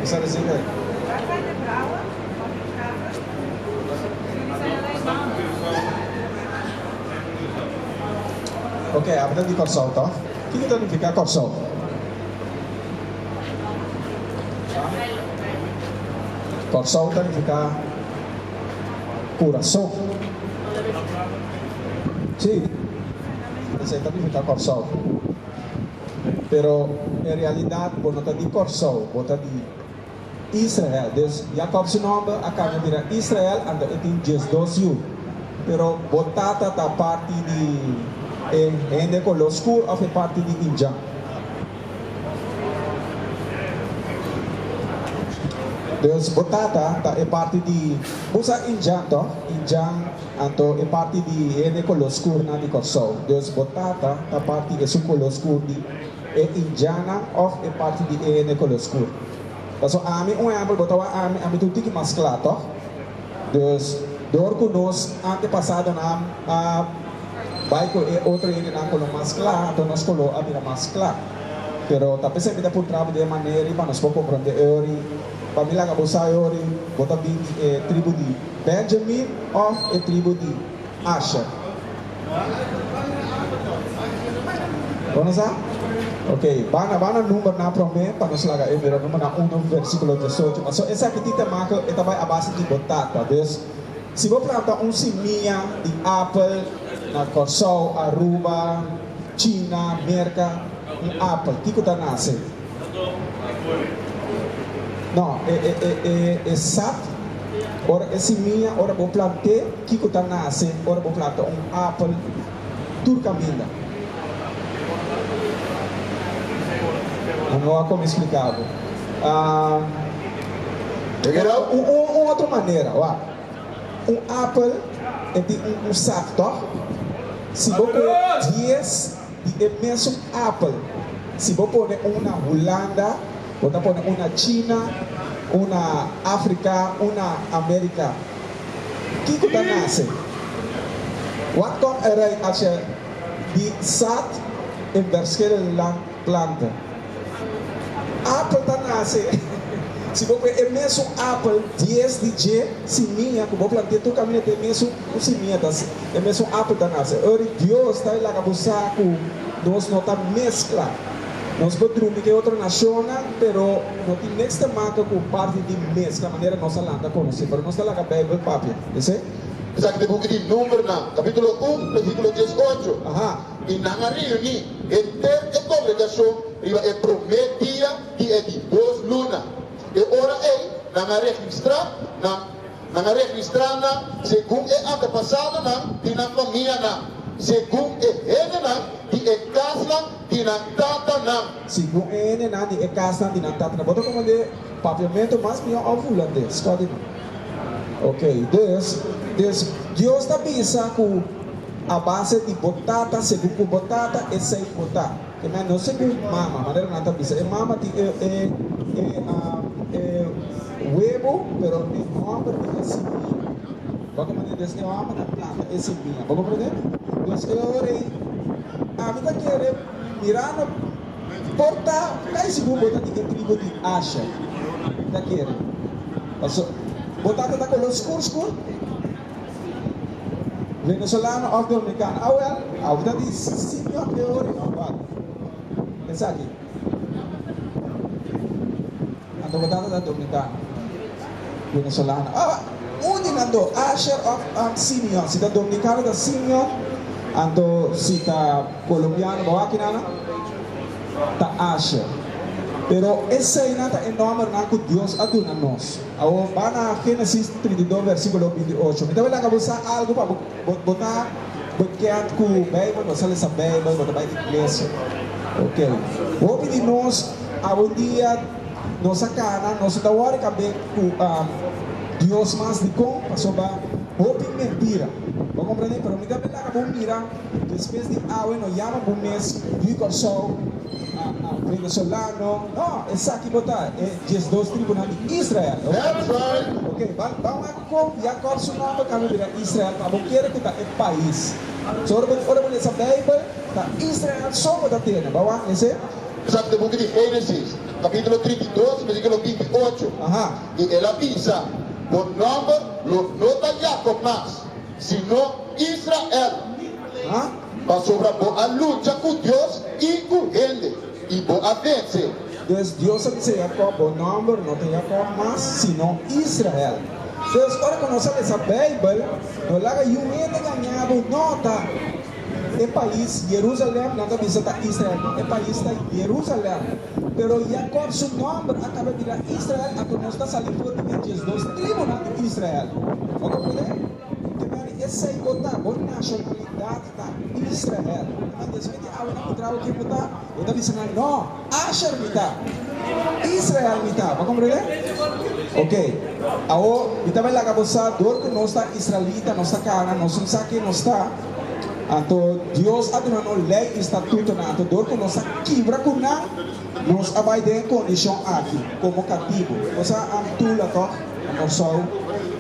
Bisa na sige. Waar zijn de vrouwen? Mag ik vragen? Jullie zijn alleen mannen. Oke, apa tadi korsol toh? Kita fica korsol. Korsol tadi fica coração. Sí, ese tadi fica korsol. Pero en realidad, bueno, tadi korsol, bota di Israel. Dus Jacob zijn naam acaba de Israel en dat is just dos you. Pero botata ta parti di ende con lo school of a parti di India. Dus botata ta e parti di busa India to India anto e parti di ende con lo school na di corso. Dus botata ta parti e su con lo school di e Indiana of e parti di ende con lo school. So ami exemplo botawa ami tutti que mascla to. Dus door nos antepassado na baiko e outro ele na colo mascla, então nós colo abira mascla. Pero tapi se vida por trabalho de maneira para nós pouco compreender ori, família que bosa ori, bota bi tribo de Benjamin of a tribo de Asher. Vamos lá? Ok, bana número na promessa para nós lagar e ver número na 1 versículo 18. Mas essa aqui tem marca é também a base de batata. Dus se você plantar siña de apple na Corsol, Aruba, China, América, apple, que está nasce? Não, é sap. Ora é siña, ora vou plantar, que está nasce? Ora vou plantar apple, turcaminda. Não há como explicar. Uma outra maneira, ó. Apple é de sapo. Se você 10 de mesmo apple, se você pôr uma Holanda, você pôr uma China, uma África, uma América, o que está nasce? Wat komt eruit als je die zaad in verschillende planten? Apple está nasce. Se você é mesmo apple, 10 de G, siña, que você plantar tu caminho é mesmo siña, é mesmo apple está nasce. Ora Deus está lá com saco, nós não está mescla. Nós podemos que outra nação, pero não tem nesta marca com parte de mescla, maneira nossa landa conhece, pero nós está lá com a Beibel papia, disse? Exacto, de buku di número na capítulo 1, versículo 18. Aha. E na reunião, entre a congregação, iba a prometia que é de 2 lunas. E ora na registrar segundo é antepassado na família segundo Hendenan di Enkarselashon di tata segundo Hendenan di Enkarselashon di tata bota como de papiamento mais melhor ao fulano escolhe. Ok, dus Deus está Bisa com a base de batata, segundo batata e sei batata. Que não segundo mama, maneira não está Bisa. E mama huevo, pero el nombre es siña. ¿Vos comprendés? El nombre de la planta es siña. ¿Vos comprendés? Entonces, ahora, a mí te quiere mirando, porta, casi seguro botar de tribo de Asher. Te quiere. Botar está con los oscuro. Venezolano o dominicano. Ahora dice siña de oro. Es aquí. Ando botar da dominicano. Venezolano. Uni nando Asher of siña. Si da dominicano da siña, ando si da colombiano bawa kinana, ta Asher. Pero essa inata é nome que Deus aduna nós. Ao bana Gênesis 32 versículo 28. Então ela acabou algo para botar porque com o Beibel, você lê essa Beibel, botar para a igreja. Ok. Vou pedir nós a um dia nossa cara, nossa tawari cabe com Deus mais de com, passou para hopi mentira. Vou compreender, pero me dá bem lá bom mira, depois de água no yama bom mês, viu sol, venezolano, não, essa aqui botar é just dos tribunais de Israel. That's right. Ok, vamos com Jacob seu nome cabe virar Israel, para bom querer que tá é país. So ora vou ler essa Beibel, tá Israel só botar tena, vamos esse. Sabe do book de Gênesis, capítulo 32, versículo 28. E ela Bisa, por nome, não está Jacob mais, sino Israel. Para sobre a luta com Deus e com ele. E boa vence. Deus dice Jacob, o nome não tem Jacob mais, sino Israel. Então, agora que nós sabemos a Beibel, nós lá ganhamos nota. É país Jerusalém, não está visita Israel, é país da Jerusalém. Pero Jacob, seu nome, acaba de dar Israel, a que nós está saindo por dos tribunais de Israel. Ok? Essa é a nacionalidade da Israel. Mas desde que a gente encontrava que botar, eu estava dizendo, não, Asher mita, Israel mita. Vai compreender? Ok. Agora, eu estava lá com você, dor que nós está israelita, nós está cara, nós não sabe que nós está. Então, Deus ha dado lei e estatuto na dor que nós quebra com nós abaixo condição aqui, como cativo. Você antula toh, nós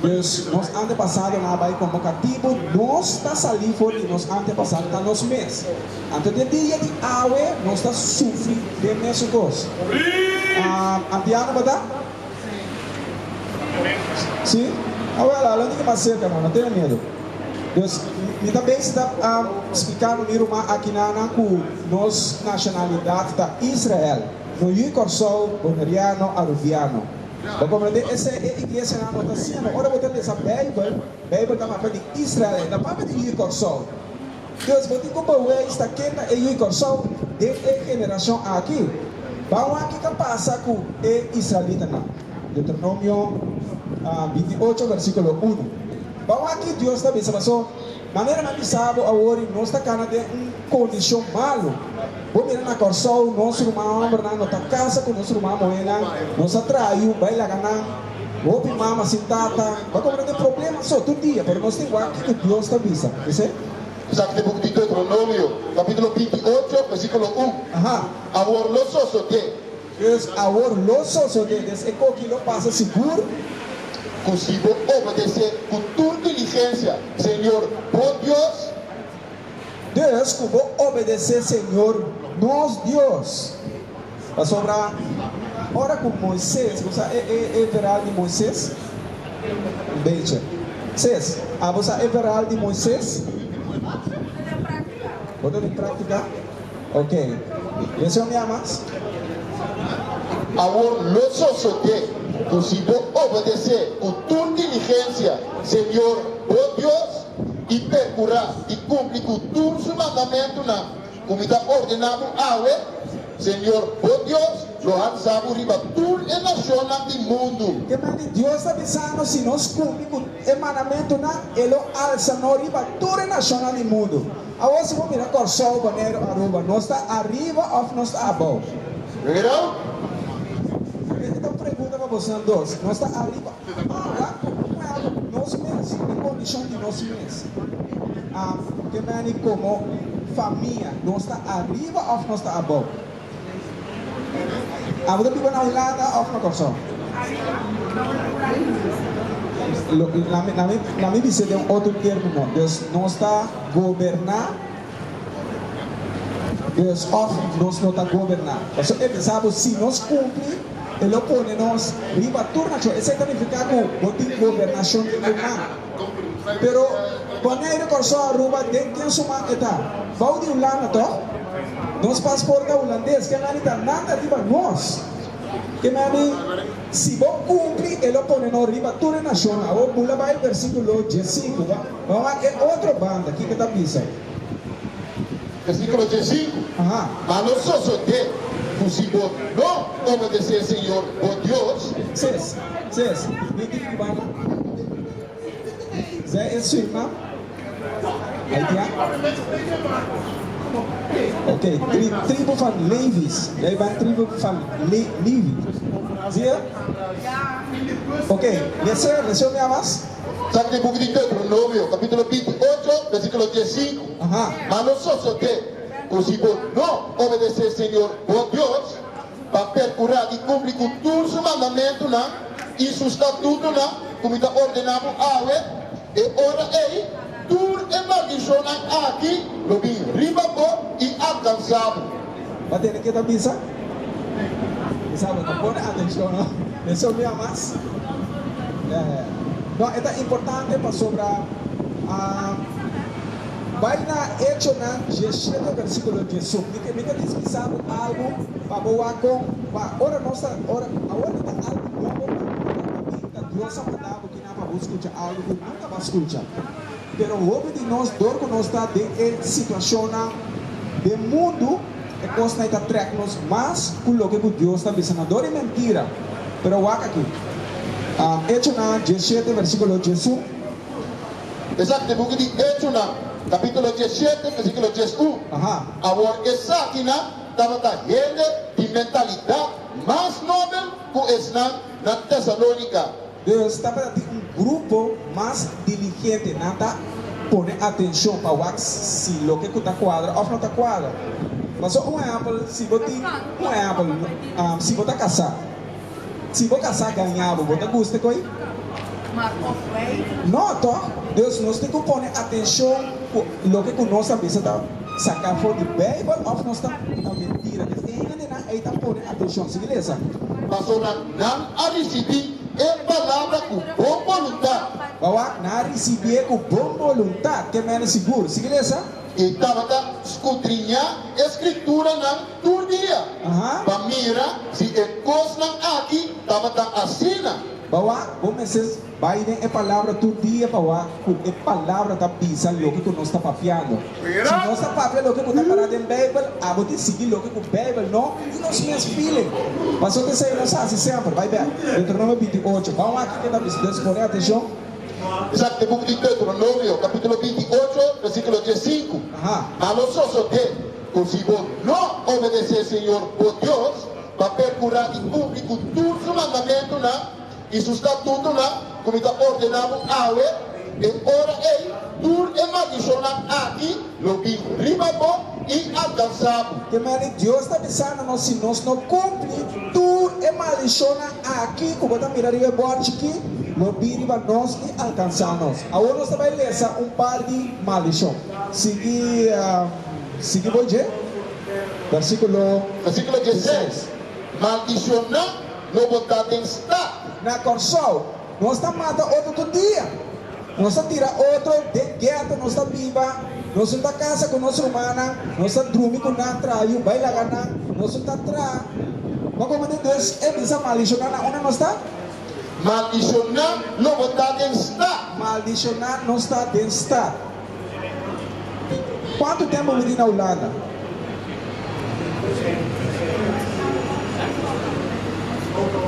Deus, nós antepassados na Bahia como cativo, nós está salindo e nós antepassados está nos meses. Antes do dia de aue, nós está sufri de mesmo coisa. Antiano, bata? Sim? Agora, não tem que passar, não tenha medo. Deus, me também está explicando aqui na nossa nacionalidade da Israel. No Icorsol, Boneriano, Aruviano. Para compreender, essa é a igreja na anotação. Agora, vou ter essa Beibel está para de Israel, na para de Icorsol. Deus, vou ter que ver esta queda e Icorsol de geração aqui. Vamos aqui que passa com o Israelitanan. Deuteronômio 28, versículo 1. Vamos aqui, Deus está bem, sabe? Maneira que sabe, agora nós está cana de condição malu. Vamos ver na Corsol, nosso irmão, nossa casa com nosso irmão moena, nós atraiu, vai lá ganhar, vamos ver mama, sintata, vai compreender problema só todo dia, porque nós temos aqui que Deus está Bisa, você? Sabe o book de Deuteronômio, capítulo 28, versículo 1. Agora, los osos de. Deus, agora, los osos de, é que não passa seguro. Consigo obedecer com tua diligência, Senhor, por Deus. Deus, como obedecer, Senhor, nós Deus. Para sobrar, ora com Moisés, você é veral de Moisés? Beijo. Vocês, você é veral de Moisés? Pode praticar? Ok. Leção me amas? Agora, los osos de. Consigo obedecer com tua diligência, Senhor, por Deus, e percurar e cumprir com Dios Su Mandamentunan, como está ordenado Senhor, por Deus, lo alzamos riba tudo e nacional do mundo. Que mani Deus está pensando se nós cumprimos o mandamento ele alça no riba tudo e nacional do mundo. Agora se vamos mirar com o sol, banheiro, aruba, nós está arriba ou nós está abaixo? Verão? Então pergunta para vocês dois, nós está arriba, lá nós mesmos, em condição de nós mesmos. Que mani como família, nós está arriba ou nós está abaixo? Você vive na Holanda ou na Corsol? Na minha visão tem outro termo, Deus não está governando, Deus nós não está governando. Você ele sabe se nós cumprimos, ele põe nós riba turna, isso significa que tem governação de humano. Pero quando ele Corsol aruba dentro de sua mãe, vai de Holanda toh? Nos passaporte holandês, que não está nada riba nós. Que se você cumprir, ele põe no riba tudo nacional. Ou pula vai versículo 15. Vamos aqui, outra banda aqui que está Bisa. Versículo 15. Mas nós só de, se você não obedecer, Senhor, por Deus. Cês, me diga que banda. Zé é sua irmã? Ok, tribo van Levis. Jij bent tribo van Levi. Zie je? Ok, lees me amas? Sabe que book de Deuteronômio, capítulo 28, versículo 15. Mas nós só de, se você não obedecer, Senhor, por Deus, para percurar e cumprir com todos os mandamentos, e seu estatuto, como está ordenado, e ora aí, tudo é maldição aqui, lo vi riba e alcançado. Bater aqui da Bisa? Sabe, no pone atención, ¿no? Eso me amas. No, es importante para sobrar. Vai na Hecho na 17 versículo 18. Me diz que sabe algo para boa com. Agora está algo novo. Dios ha mandado que não vai escutar algo que nunca vai escutar. Pero o de nós dor que nós está de situação do mundo é coisa que está trazendo mais com o que Deus está dizendo. Dor é mentira. Pero o aqui. Hecho na 17 versículo 18. Exato, porque de Hecho na capítulo 17, versículo 18. Agora, essa aqui estava de mentalidade mais nobre que está na Tessalônica. Deus está para grupo mais diligente, nada pone atenção para o se o que está quadra ou não está quadra. Mas exemplo, se você se você casar, se você casar ganhar, você gosta com ele? Não, Deus nos tem que pôr atenção no que nós estamos sacar fora de Beibel ou nós estamos mentira. Aí está pôr atenção, se beleza? Mas não a receber a palavra com boa vontade. Não receber com boa vontade, que é menos seguro, se beleza? E estava escudrinhar a escritura todo dia. Para mirar se é coisa aqui estava assina. Bawa, vamos vai é palavra todo dia, bawa, é palavra da Bisa, o que nós está papiando. Se nós está papiando o que está parado em Beibel, a você seguir o que o Beibel não, e nós mesmos filhos. Mas o que sai nós assim sempre, vai ver. Deuteronômio 28, vamos aqui que está Deus por atenção. Exato, book de Deuteronômio, capítulo 28, versículo 15. A nós só se você não obedecer Senhor por Deus, para procurar e cumprir com tudo Su Mandamentunan, isso está tudo lá, como está ordenado a e ora ele, tudo é maldicionado aqui, lo que riba bom e alcançado. Que Deus está pensando nós se nós não cumprimos, tudo é maldicionado aqui, como está mirando o borte aqui, lo que riba nós e alcançamos. Agora nós vamos ler par de maldição. Sigi, vou dizer, versículo 16. Maldicionar, não botar em estado. Na Corsol, nós estamos matando outro todo dia. Nós estamos tirando outro de gueto, nós estamos viva. Nós estamos na casa com nossa humana. Nós estamos dormindo com a traio, vai lá ganhar. Nós estamos atrás. Mas como Deus é bisa maldicionar, onde nós estamos? Maldicionar, não botar em estado. Maldicionar, não está em estado. Quanto tempo eu vivi na Holanda?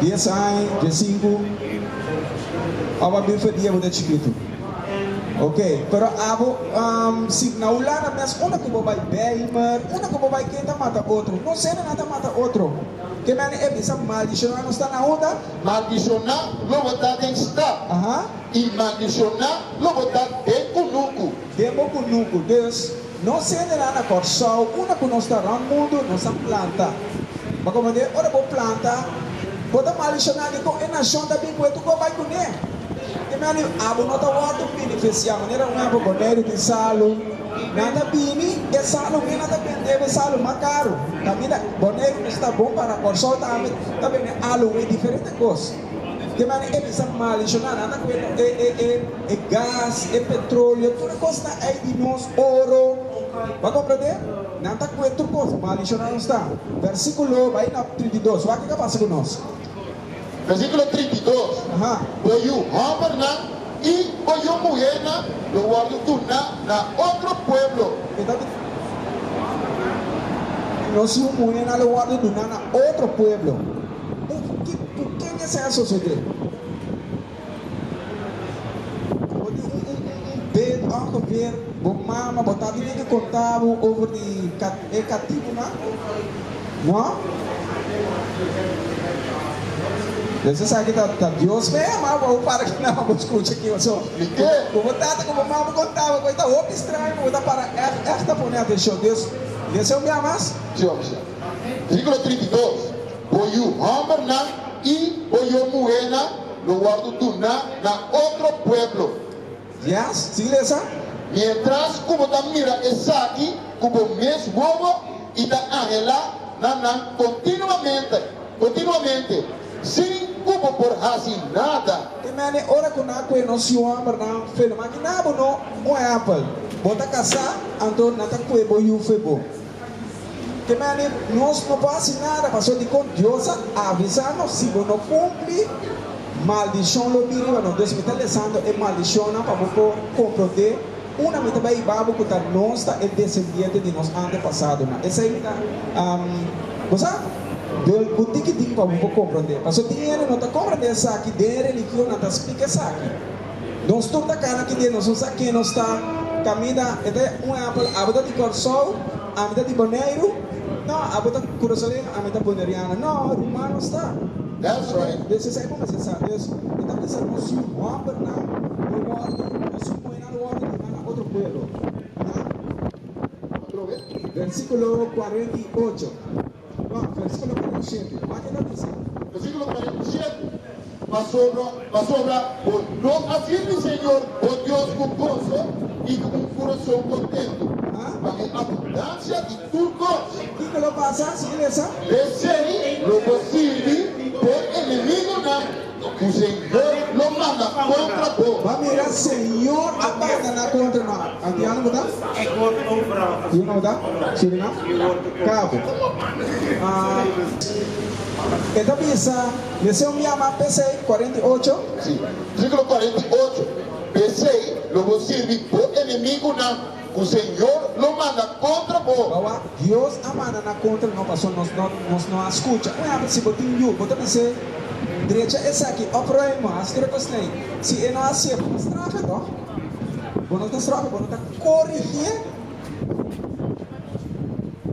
Dia anos, dia 5. Aba bem foi dia muito escrito. Ok, pero se na Holanda mesmo, uma que vai Belmer, uma que vai quem mata outro. Não sei nada mata outro. Que mano é bisa maldicionar não está na onda? Maldicionar, não botar em estado. E maldicionar, não botar em cunuco. Demo cunuco, Deus. Não sei nada na Corsol, uma que nós está no mundo, nós está planta. Mas como dizer, ora vou planta. Bota maldicionar que com a nação da Bíblia tu vai com ele. Que mano, abo não tá outro beneficiar, maneira um abo boneiro de salo. Nada bini, é salo que nada pendeve salo mais caro. Também boneiro está bom para Corsol também alo é diferente coisa. Que mano, é bisa maldicionar nada com é gás, é petróleo, toda coisa aí de nós ouro. Vai compreender? Nada com outra coisa, maldicionar não está. Versículo vai na 32, vai que passa com nós. Versículo 32. Foi o Hambernan e foi o Muena do guardo na outro pueblo. Nós o Muena do guardo na outro pueblo. Por que é essa sociedade? Ver, mama, botar de que contava over de cativo, não? Você sabe que tá Deus mesmo, vou para que não, vou escutar aqui, só. Vou botar como mama contava, coisa outra estranha, vou botar para esta boneca, deixou Deus é o meu mais? Versículo 32. Foi o Hambernan e foi o Muena no guardo na outro pueblo. Yes, silença. Mientras como da mira esa aquí, como mesmo bobo y da ángela nanan continuamente, sem culpa por hacer nada. Que mane ora com a coisa não se ama não fez mas que nada não apple bota casar então nata coisa boiu febo. Que mane nós não passa nada passou de com Deus avisando se não cumpre maldição lo biriva não Deus me está lesando é maldição para você compreender uma meta vai babo que tá nós é descendente de nós antepassados na essa aí você o que tem para você compreender mas o dinheiro não está compreendendo essa aqui de religião não está explica essa aqui nós toda a cara que de nós aqui não está caminha até a boda de coração a boda de boneiro não a boda de coração a boda boneriana não romano está. That's right. This is como você sabe isso então essa nós não outro pueblo. Versículo 48. No, versículo 47. Versículo 47. Pasobra, no así mi Señor, por Dios con gozo y con un corazón contento. Para abundancia de tus cosas. ¿Y qué lo pasa? ¿Sigue esa? Desee lo posible por enemigo o Señor lo manda contra vos. Va a mirar, Señor, abandona contra nós. Antiano, ¿verdad? ¿Sí, no, verdad? ¿Sí, no? Cabo. Esta pieza, deseo mi llama PC 48. Sí. Versículo 48. Desee lo posible por enemigo o Señor lo manda contra vos. Bahwa Dios amana na contra nós, pastor, nós não escuta. Não é se botin you, botar você direita essa aqui, o problema, as três coisas. Se é não assim, vamos trabalhar, então. Vamos trabalhar, vamos corrigir.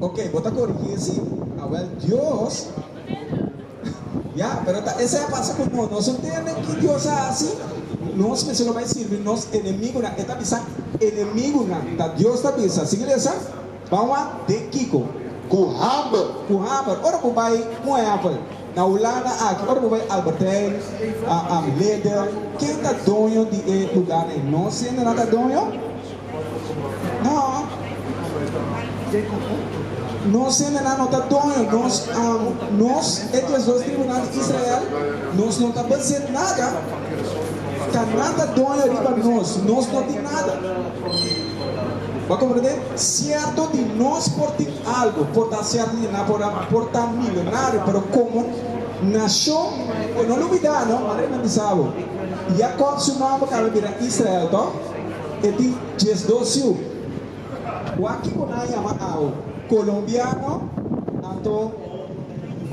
Ok, botar corrigir sim. Well, Deus. Pero essa é a passa com nós. Nós entendemos que Deus é assim. Nós precisamos mais servir nós inimigos na eta bisa inimigo na da Deus está bisa. Sigue essa? Vamos de Kiko. Kuhamber. Ora po vai moeapel. Na Holanda aqui, ora po vai Albertijn, Leder. Quem está dono de lugar aí? Nós ainda não está dono? Não. Nós ainda não está dono. Nós, estes dois tribunais de Israel, nós não está fazendo nada. Nada dono riba nós não tem nada. Vai compreender? Certo de nós portar algo, portar certo de nada, portar milionário, mas como nação, não olvidar, não, mas não sabe. E a consumamos que vai Israel, então, e tem Jesus. O aqui com a yama colombiano, então,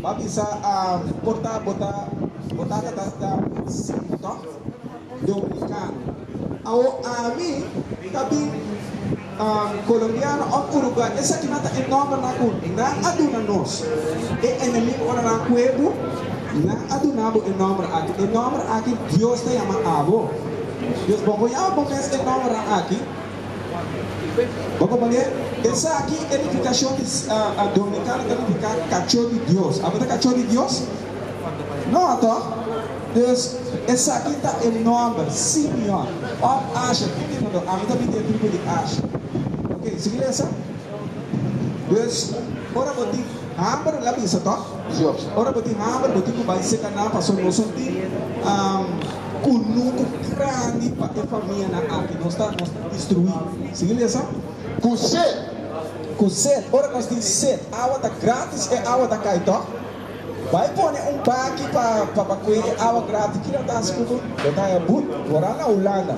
vai precisar botar da dominicano. A mim, também colombiano ou Uruguai, essa aqui não é nome na aduna nós. É inimigo ora na cuevo, na aduna o nome aqui. O nome aqui Deus te chama abo. Deus bom já bom esse nome aqui. Vamos ver. Essa aqui é a edificação dominicana, significa cachorro de Deus. A cachorro de Deus? Não, tá? Deus, essa aqui está em nome, Simeon, of Asher. A mim também tem tribo de Asher. Ok, seguir essa? Deus, ora botar hambre lá bisa, tá? Ora botar hambre, botar que vai ser canal para sua noção de grande para a família na aqui. Nós está destruído. Seguir essa? Cuset, ora nós temos set. Água está grátis e água está caída. Vai pôr baque para coelho água grátis que não está escutando. Botar a boot, agora na Holanda.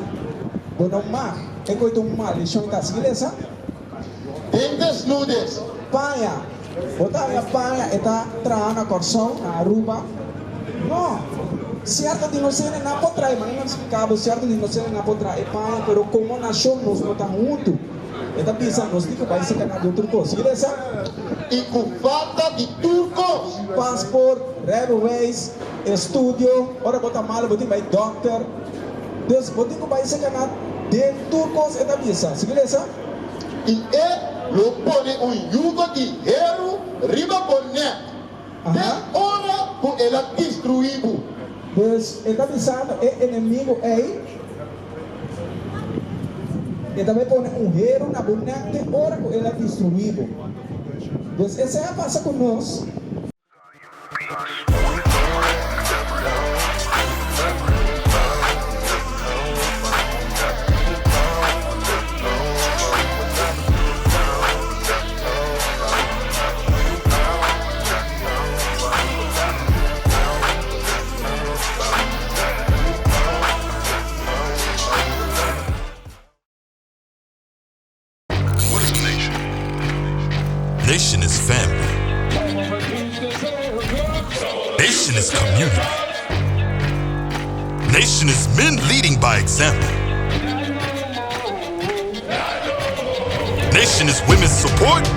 Botar mar, é coisa do mar, lição está seguindo essa? Dentes nudes. Panha, botar a panha está traindo a coração, na aruba. Não, certo de nós não pode trair, mas não explicava, certo de nós não pode trair panha, mas como nação nós não estamos juntos. Então pensando, nós temos que vai ser canal de outra coisa, seguindo essa? E com falta de turcos, passport, railways, estúdio, ora botar malu, botar vai doctor. Deus, botar que vai ser canal de turcos e da bisa, seguir essa? E lo põe jugo de hero riba boné. De hora por ela destruído. Deus, está pensando, é inimigo aí. E também põe hero na boneca de hora por ela destruído. Dus essa passa conosco. Nation is family. Nation is community. Nation is men leading by example. Nation is women's support.